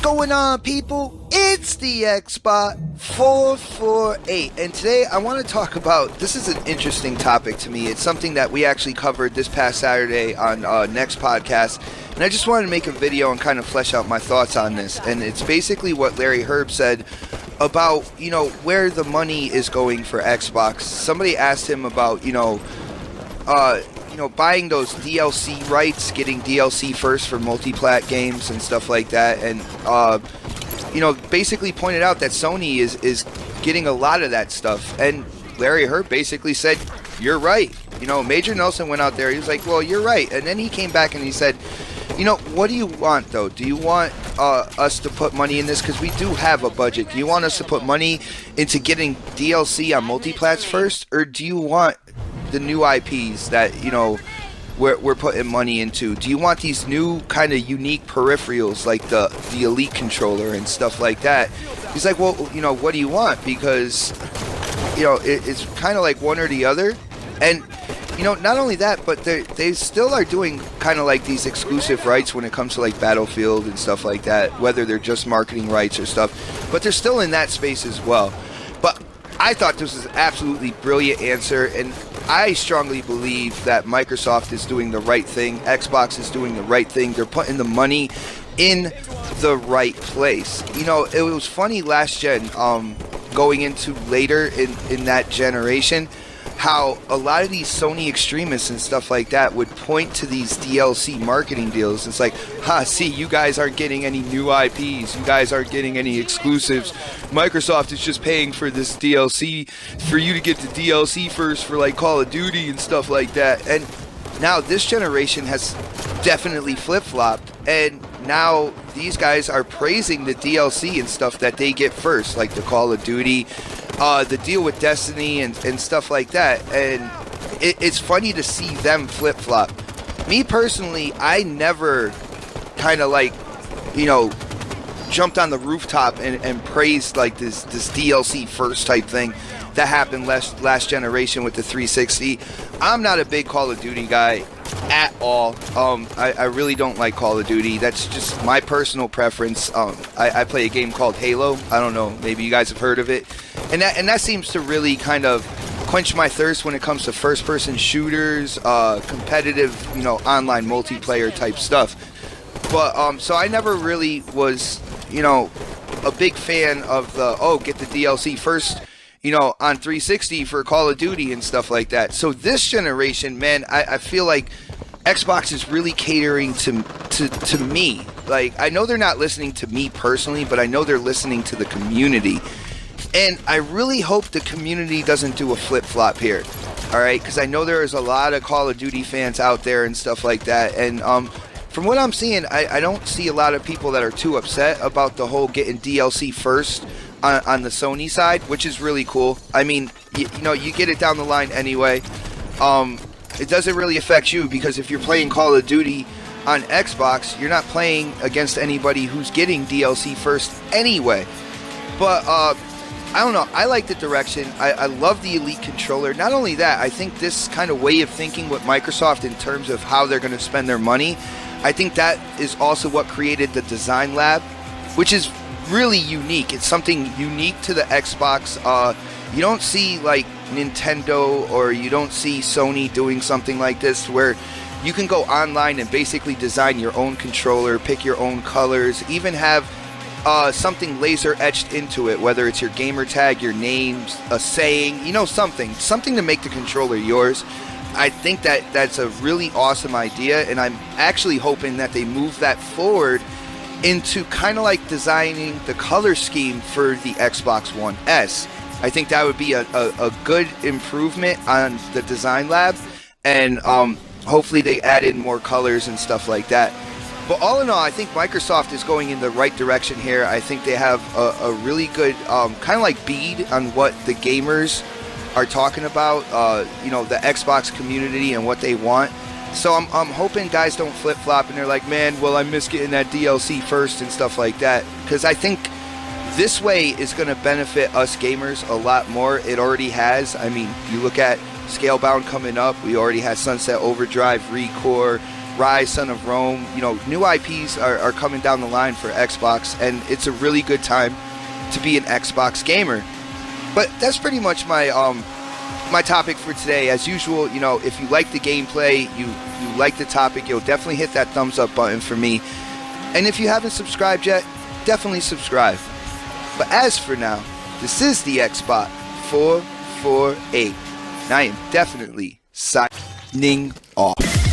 going on, people? It's the Xbot 448, and today I want to talk about, this is an interesting topic to me. It's something that we actually covered this past Saturday on next podcast, and I just wanted to make a video and kind of flesh out my thoughts on this. And it's basically what Larry Herb said about, where the money is going for Xbox. Somebody asked him about, buying those DLC rights, getting DLC first for multi-plat games and stuff like that, and basically pointed out that Sony is getting a lot of that stuff. And Larry Herb basically said, "You're right." Major Nelson went out there. He was like, "Well, you're right." And then he came back and he said, "What do you want though? Do you want us to put money in this? Because we do have a budget. Do you want us to put money into getting DLC on multi-plats first, or do you want the new IPs that we're putting money into? Do you want these new kind of unique peripherals like the Elite controller and stuff like that?" He's like, "Well, what do you want? Because it's kind of like one or the other." And not only that, but they still are doing kind of like these exclusive rights when it comes to like Battlefield and stuff like that, whether they're just marketing rights or stuff, but they're still in that space as well. But I thought this was an absolutely brilliant answer, and I strongly believe that Microsoft is doing the right thing. Xbox is doing the right thing. They're putting the money in the right place. It was funny last gen, going into later in that generation, how a lot of these Sony extremists and stuff like that would point to these DLC marketing deals. It's like, see, you guys aren't getting any new IPs. You guys aren't getting any exclusives. Microsoft is just paying for this DLC for you to get the DLC first for like Call of Duty and stuff like that. And now this generation has definitely flip-flopped, and now these guys are praising the DLC and stuff that they get first, like the Call of Duty, the deal with Destiny and stuff like that. And it's funny to see them flip-flop. Me personally, I never kind of like, jumped on the rooftop and praised like this DLC first type thing that happened last generation with the 360. I'm not a big Call of Duty guy at all. I really don't like Call of Duty. That's just my personal preference. I play a game called Halo. I don't know, maybe you guys have heard of it. And that seems to really kind of quench my thirst when it comes to first-person shooters, competitive, online multiplayer type stuff. But so I never really was, a big fan of get the DLC first, on 360 for Call of Duty and stuff like that. So this generation, man, I feel like Xbox is really catering to me. Like, I know they're not listening to me personally, but I know they're listening to the community. And I really hope the community doesn't do a flip-flop here. All right? Because I know there is a lot of Call of Duty fans out there and stuff like that. And from what I'm seeing, I don't see a lot of people that are too upset about the whole getting DLC first on the Sony side, which is really cool. I mean, you get it down the line anyway. It doesn't really affect you, because if you're playing Call of Duty on Xbox, you're not playing against anybody who's getting DLC first anyway. But I don't know. I like the direction. I love the Elite controller. Not only that, I think this kind of way of thinking with Microsoft in terms of how they're going to spend their money, I think that is also what created the Design Lab, which is really unique. It's something unique to the Xbox. You don't see like Nintendo, or you don't see Sony doing something like this, where you can go online and basically design your own controller, pick your own colors, even have something laser etched into it, whether it's your gamer tag, your name, a saying, something to make the controller yours. I think that's a really awesome idea, and I'm actually hoping that they move that forward into kind of like designing the color scheme for the Xbox One S. I think that would be a good improvement on the Design Lab, and hopefully they add in more colors and stuff like that. But all in all, I think Microsoft is going in the right direction here. I think they have a really good kind of like bead on what the gamers are talking about, the Xbox community and what they want. So I'm hoping guys don't flip-flop and they're like, man, well, I miss getting that DLC first and stuff like that. Because I think this way is going to benefit us gamers a lot more. It already has. I mean, you look at Scalebound coming up. We already had Sunset Overdrive, Recore. Rise, Son of Rome. You know, new IPs are coming down the line for Xbox, and it's a really good time to be an Xbox gamer. But that's pretty much my my topic for today. As usual, you know, if you like the gameplay, you like the topic, you'll definitely hit that thumbs up button for me. And if you haven't subscribed yet, definitely subscribe. But as for now, this is the Xbot 448. And I am definitely signing off.